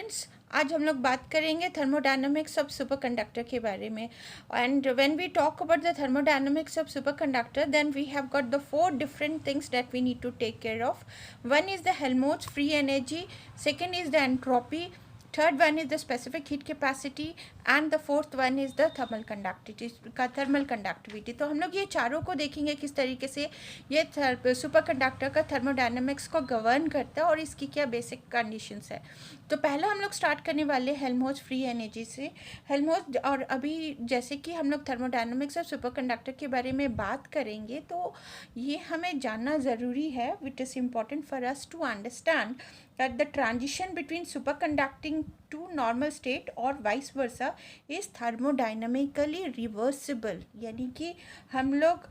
Students, आज हम लोग बात करेंगे थर्मोडायनामिक्स ऑफ सुपरकंडक्टर के बारे में. And when we talk about the thermodynamics of superconductor, then we have got the four different things that we need to take care of. One is the Helmholtz free energy, second is the entropy, third one is the specific heat capacity, and the fourth one is the thermal conductivity. तो हम लोग ये चारों को देखेंगे किस तरीके से ये सुपर कंडक्टर का थर्मोडायनेमिक्स को गवर्न करता है और इसकी क्या बेसिक कंडीशंस है. तो पहला हम लोग स्टार्ट करने वाले हेल्महोल्ट्ज फ्री एनर्जी से. हेल्महोल्ट्ज, और अभी जैसे कि हम लोग थर्मोडायनेमिक्स और सुपर कंडक्टर के बारे में बात करेंगे तो ये हमें जानना ज़रूरी है, which is important for us to understand that the transition between superconducting to normal state or vice versa is thermodynamically reversible. यानी कि हम लोग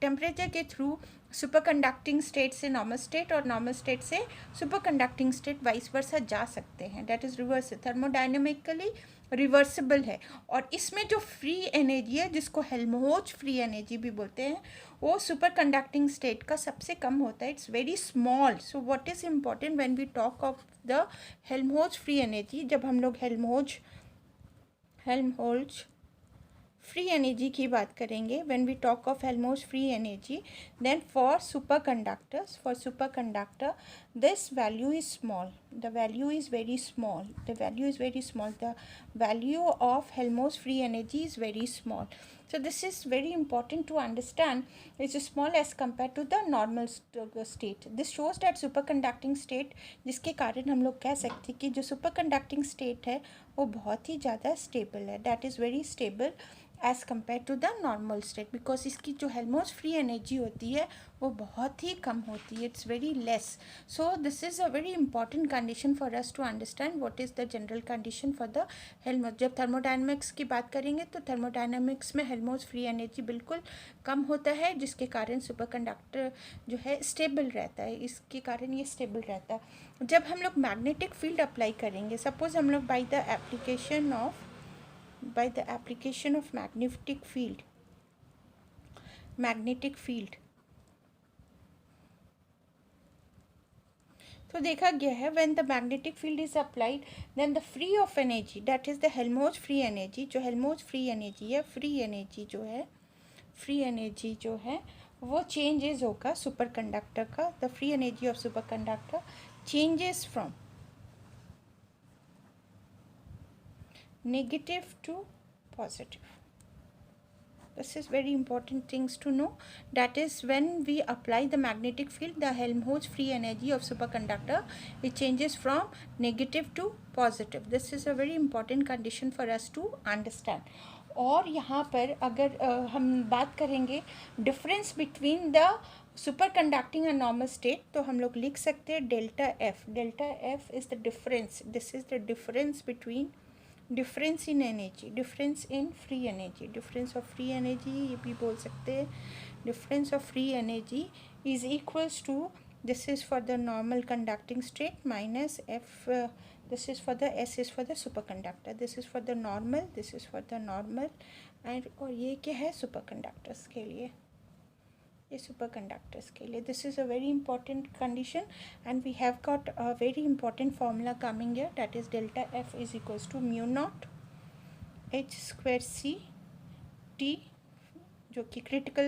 टेम्परेचर के थ्रू सुपरकंडक्टिंग स्टेट से नॉर्मल स्टेट और नॉर्मल स्टेट से सुपरकंडक्टिंग स्टेट वाइस वर्सा जा सकते हैं. That is reverse, thermodynamically reversible है. और इसमें जो फ्री एनर्जी है, जिसको हेल्महोल्ट्ज फ्री एनर्जी भी बोलते हैं, वो सुपर कंडक्टिंग स्टेट का सबसे कम होता है. It's very small. So what is important when we talk of the Helmholtz free energy, जब हम लोग हेल्महोल्ट्ज फ्री एनर्जी की बात करेंगे, when we talk of Helmholtz free energy, then for superconductor this value is small. The value is very small. The value of Helmholtz free energy is very small. So this is very important to understand. It's small as compared to the normal state. This shows that superconducting state, जिसके कारण हम लोग कह सकते हैं कि जो superconducting state है वो बहुत ही ज़्यादा stable है. That is very stable as compared to the normal state, because इसकी जो हेल्महोल्ट्ज फ्री एनर्जी होती है वो बहुत ही कम होती है. It's very less. So this is a very important condition for us to understand what is the general condition for the Helmholtz. जब थर्मोडायनेमिक्स की बात करेंगे तो थर्मोडायनेमिक्स में हेल्महोल्ट्ज फ्री एनर्जी बिल्कुल कम होता है, जिसके कारण सुपरकंडक्टर जो है स्टेबल रहता है. इसके कारण ये स्टेबल रहता है. जब हम लोग मैग्नेटिक फील्ड अप्लाई करेंगे, सपोज हम लोग by the application of magnetic field, तो देखा गया है when the magnetic field is applied, then the free of energy, that is the Helmholtz free energy, जो Helmholtz free energy है, फ्री एनर्जी जो है वो चेंजेस होगा सुपरकंडक्टर का. The free energy of superconductor changes from negative to positive. This is very important things to know. That is when we apply the magnetic field, the Helmholtz free energy of superconductor, it changes from negative to positive. This is a very important condition for us to understand. और यहाँ पर अगर हम बात करेंगे difference between the superconducting and normal state, तो हम लोग लिख सकते हैं delta F is the difference. This is the difference between difference in energy, difference in free energy, difference of free energy ये भी बोल सकते हैं. Difference of free energy is equals to, this is for the normal conducting state minus F, this is for the, S is for the superconductor, this is for the normal, this is for the normal. And और ये क्या है super conductors के लिए, ये superconductors के लिए. This is a very important condition, and we have got a very important formula coming here, that is delta F is equals to mu naught H square C T, जो कि critical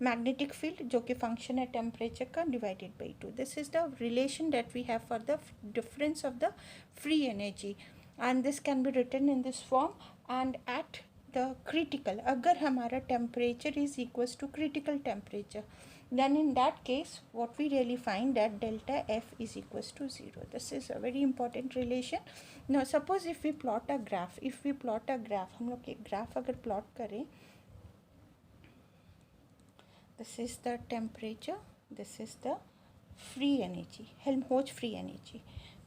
magnetic field जो कि function है temperature का, divided by 2. This is the relation that we have for the difference of the free energy, and this can be written in this form. And at the critical, अगर हमारा temperature is equals to critical temperature, then in that case what we really find that delta F is equals to 0. This is a very important relation. Now suppose if we plot a graph, हम लोग एक graph अगर plot करें, this is the temperature, this is the free energy, Helmholtz free energy.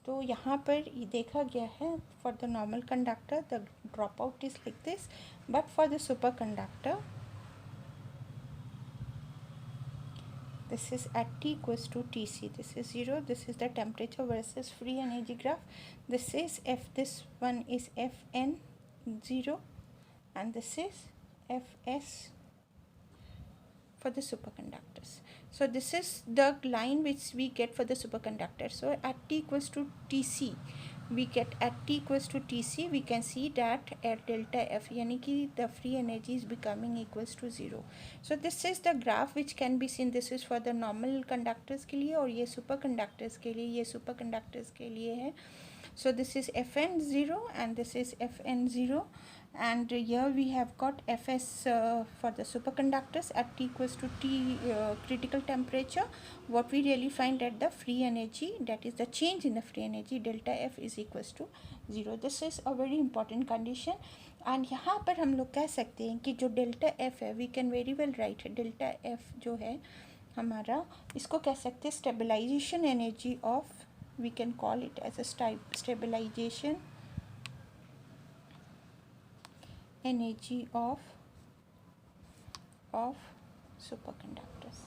तो यहाँ पर ये देखा गया है for the normal conductor the drop out is like this, but for the superconductor this is at T equals to Tc, this is 0, this is the temperature versus free energy graph. This is F, this one is Fn 0, and this is Fs for the superconductors. So this is the line which we get for the superconductor. So at T equals to Tc, we get at T equals to Tc, we can see that at delta F, yani ki the free energy is becoming equals to 0. So this is the graph which can be seen. This is for the normal conductors के लिए, और ये superconductors के लिए, ये superconductors के लिए है. So this is Fn0 and this is Fn0, and here we have got Fs for the superconductors at T equals to T critical temperature. What we really find at the free energy, that is the change in the free energy, delta F is equals to 0. This is a very important condition. And यहाँ पर हम लोग कह सकते हैं कि जो delta F है, we can very well write delta F जो है हमारा, इसको कह सकते हैं stabilisation energy of, we can call it as a stabilization energy of superconductors.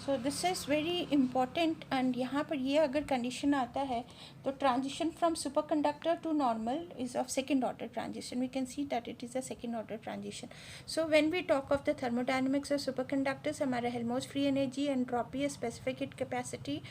So this is very important. and यहाँ पर ये अगर condition आता है तो transition from superconductor to normal is of second order transition. We can see that it is a second order transition. So when we talk of the thermodynamics of superconductors, हमारा Helmholtz free energy, entropy, specific heat capacity,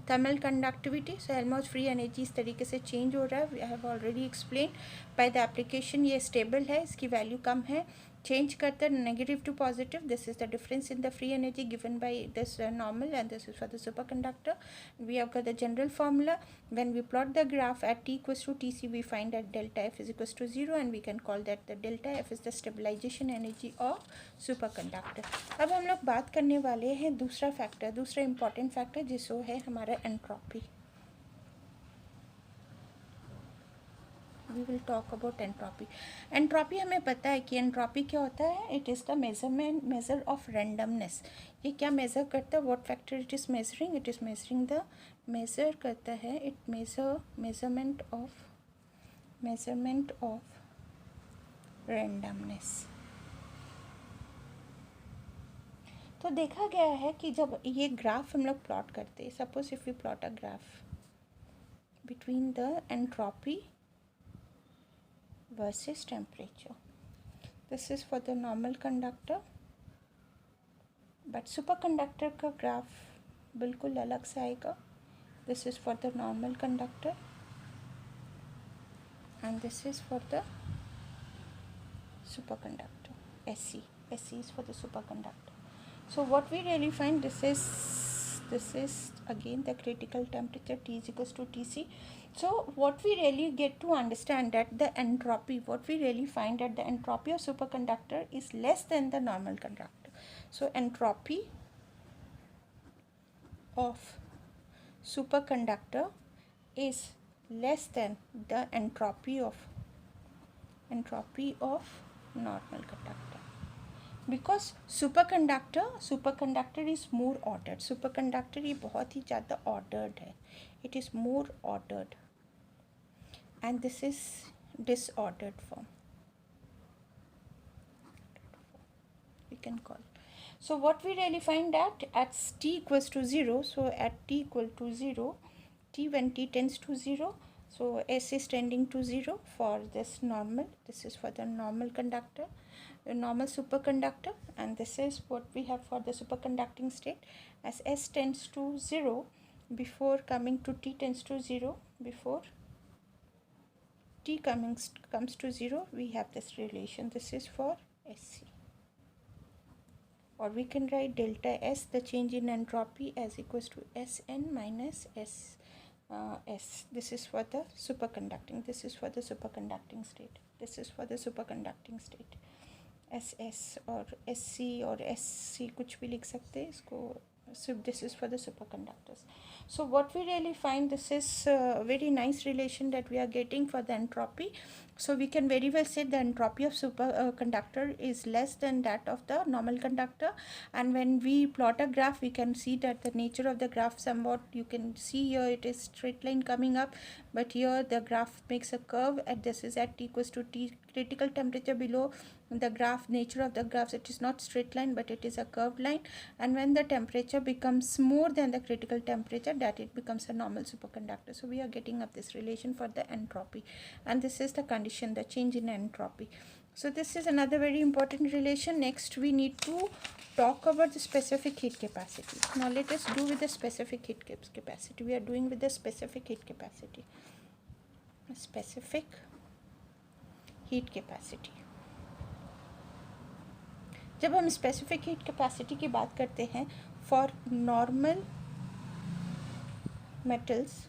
thermal conductivity. So Helmholtz free energy इस तरीके से change हो रहा है. I have already explained by the application. ये stable है, इसकी value कम है. Change करते negative to positive. This is the difference in the free energy given by this normal, and this is for the superconductor. We have got the general formula. When we plot the graph at T equals to Tc, we find that delta F is equals to 0, and we can call that the delta F is the stabilization energy of superconductor. अब हम लोग बात करने वाले हैं दूसरा factor, दूसरा important factor, जिसको है हमारा entropy. We will talk about entropy. Entropy हमें पता है कि entropy क्या होता है. It is the measure of randomness. ये क्या measure करता है? What factor it is measuring? It is measuring the measure करता है. It measurement of randomness. तो देखा गया है कि जब ये ग्राफ हम लोग प्लॉट करते हैं, suppose if we plot a graph between the entropy versus temperature. This is for the normal conductor, but superconductor का ग्राफ बिल्कुल अलग से आएगा. This is for the normal conductor and this is for the superconductor. SC is for the superconductor. So what we really find, this is again the critical temperature, T is equals to Tc. So what we really get to understand that the entropy, what we really find that the entropy of superconductor is less than the normal conductor. So entropy of superconductor is less than the entropy of normal conductor, because superconductor is more ordered. superconductor ये बहुत ही ज़्यादा ordered है. It is more ordered, and this is disordered form, we can call. So what we really find that at T equals to 0, so at T equal to 0, when T tends to 0, so S is tending to 0 for this normal. This is for the normal conductor, the normal superconductor, and this is what we have for the superconducting state. As S tends to 0, before coming to T tends to 0, before T comes to 0, we have this relation. This is for SC. Or we can write delta S, the change in entropy, as equals to Sn minus S. This is for the superconducting. This is for the superconducting state. This is for the superconducting state. SS or SC or SC कुछ भी लिख सकते हैं इसको. So this is for the superconductors. So what we really find, this is a very nice relation that we are getting for the entropy. So we can very well say the entropy of superconductor is less than that of the normal conductor. And when we plot a graph, we can see that the nature of the graph somewhat, you can see here it is straight line coming up, but here the graph makes a curve, and this is at T equals to T critical temperature. Below the graph, nature of the graphs, it is not straight line but it is a curved line, and when the temperature becomes more than the critical temperature, that it becomes a normal superconductor. So we are getting up this relation for the entropy, and this is the condition, the change in entropy. So this is another very important relation. Next we need to talk about the specific heat capacity. Now let us do with the specific heat capacity. We are doing with the specific heat capacity. Specific heat capacity. जब हम specific heat capacity की बात करते हैं for normal metals,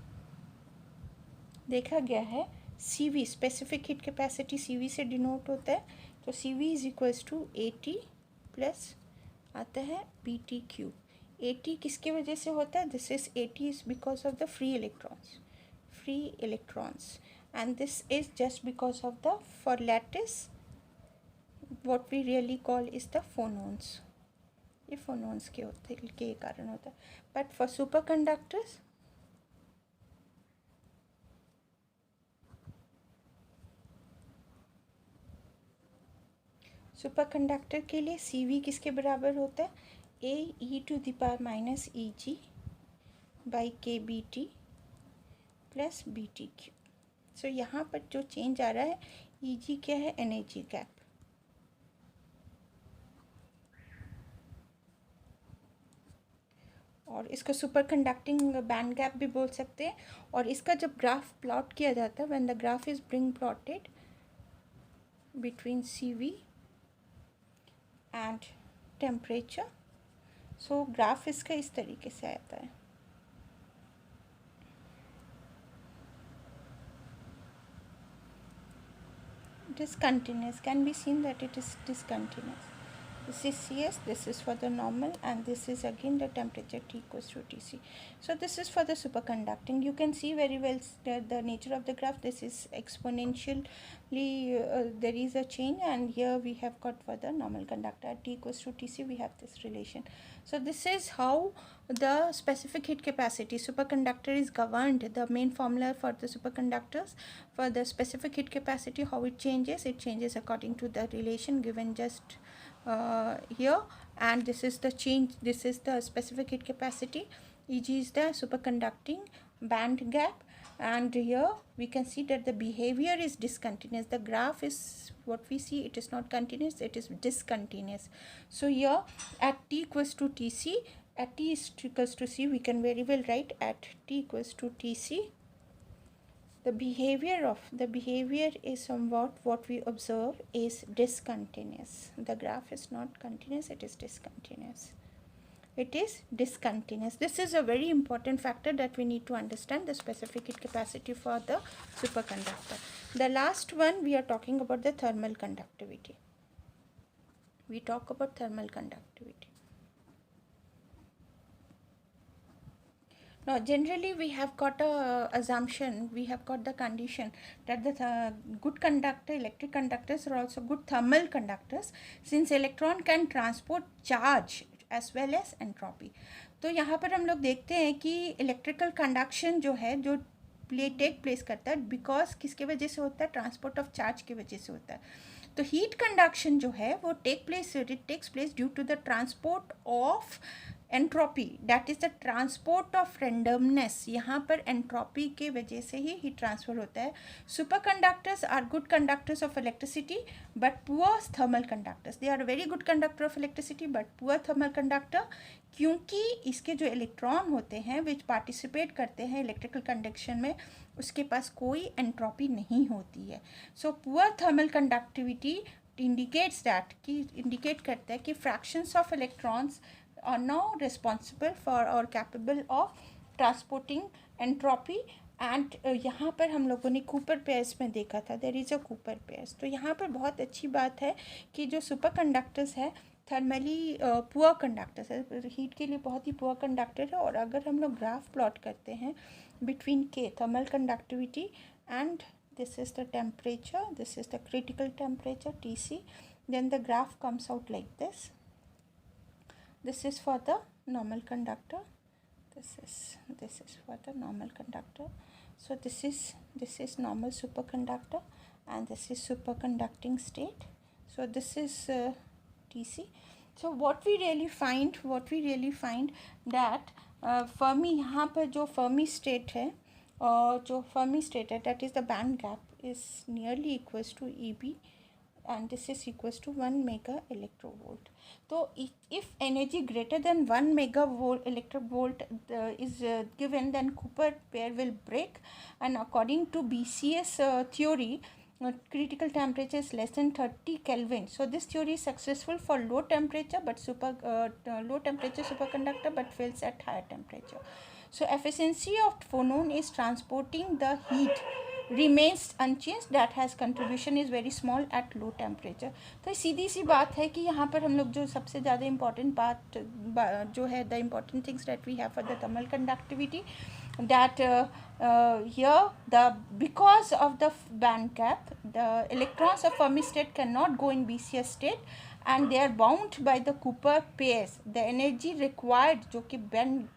देखा गया है CV specific heat capacity CV से डिनोट होता है, तो CV is equals to AT plus आता है BT क्यूब। AT किसकी वजह से होता है? This is AT is because of the free electrons and this is just because of the for lattice what we really call is the phonons। ये phonons के कारण होता है। बट फॉर सुपर कंडक्टर्स के लिए CV किसके बराबर होता है? AE⁻⁻EG by KBT plus BT cube. So यहाँ पर जो चेंज आ रहा है EG क्या है? Energy gap. और इसको सुपर कंडक्टिंग बैंड गैप भी बोल सकते हैं। और इसका जब ग्राफ प्लॉट किया जाता है, when the graph is being plotted between CV and temperature, so graph इसका इस तरीके से आता है। Discontinuous, can be seen that it is discontinuous. This is CS, this is for the normal, and this is again the temperature T equals to TC. So this is for the superconducting. You can see very well the nature of the graph. This is exponentially, there is a change, and here we have got for the normal conductor at T equals to TC, we have this relation. So this is how the specific heat capacity superconductor is governed. The main formula for the superconductors for the specific heat capacity, how it changes according to the relation given just here, and this is the change, this is the specific heat capacity. EG is the superconducting band gap, and here we can see that the behavior is discontinuous. The graph is what we see, it is not continuous, it is discontinuous. So here at T equals to TC, at T is equals to C, we can very well write at T equals to TC, the behavior is somewhat what we observe is discontinuous. The graph is not continuous, it is discontinuous. This is a very important factor that we need to understand, the specific heat capacity for the superconductor. The last one, we are talking about the thermal conductivity. We talk about thermal conductivity. Now, generally, we have got a assumption, we have got the condition that the good conductor, electric conductors are also good thermal conductors, since electron can transport charge as well as entropy. तो यहाँ पर हम लोग देखते हैं कि electrical conduction जो है, जो टेक प्लेस करता है, बिकॉज किसके वजह से होता है? ट्रांसपोर्ट ऑफ चार्ज की वजह से होता है. तो हीट कंडक्शन जो है वो takes place due to the transport of entropy, that is the transport of randomness. यहाँ पर एंट्रोपी के वजह से ही हीट ट्रांसफर होता है. Super conductors are good conductors of electricity but poor thermal conductors. They are very good conductor of electricity but poor thermal conductor, क्योंकि इसके जो इलेक्ट्रॉन होते हैं विच पार्टिसिपेट करते हैं इलेक्ट्रिकल कंडक्शन में, उसके पास कोई एंट्रोपी नहीं होती है. So poor thermal conductivity indicate करता है कि fractions of electrons are now responsible for or capable of transporting entropy. And यहाँ पर हम लोगों ने कूपर पेयर्स में देखा था, there is a Cooper pairs. तो यहाँ पर बहुत अच्छी बात है कि जो सुपर कंडक्टर्स है थर्मली पुअर कंडक्टर्स है, हीट के लिए बहुत ही पुअर कंडक्टर है. और अगर हम लोग ग्राफ प्लॉट करते हैं बिटवीन के thermal conductivity and this is the temperature, this is the critical temperature TC, then the graph comes out like this. This is for the normal conductor, this is for the normal conductor. So this is normal superconductor and this is superconducting state. So this is TC. So what we really find that Fermi, यहाँ पर जो Fermi state है और जो Fermi state है, that is the band gap is nearly equals to EB and this is equals to 1 mega electrovolt. So if energy greater than 1 electrovolt is given, then Cooper pair will break, and according to BCS theory, critical temperature is less than 30 Kelvin. So this theory is successful for low temperature low temperature superconductor, but fails at higher temperature. So efficiency of phonon is transporting the heat remains unchanged, that has contribution is very small at low temperature. तो सीधी सी बात है कि यहाँ पर हम लोग जो सबसे ज़्यादा important बात जो है the important things that we have for the thermal conductivity, that here because of the band gap, the electrons of Fermi state cannot go in BCS state and they are bound by the Cooper pairs. The energy required जो कि band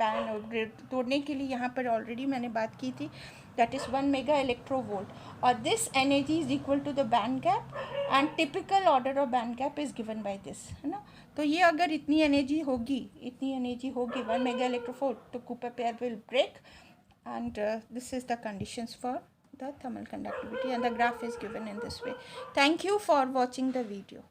तोड़ने के लिए यहाँ पर already मैंने बात की थी, that is 1 mega electrovolt, or this energy is equal to the band gap, and typical order of band gap is given by this, है ना. तो ये अगर इतनी एनर्जी होगी 1 mega electrovolt, तो Cooper pair will break, and this is the conditions for the thermal conductivity, and the graph is given in this way. Thank you for watching the video.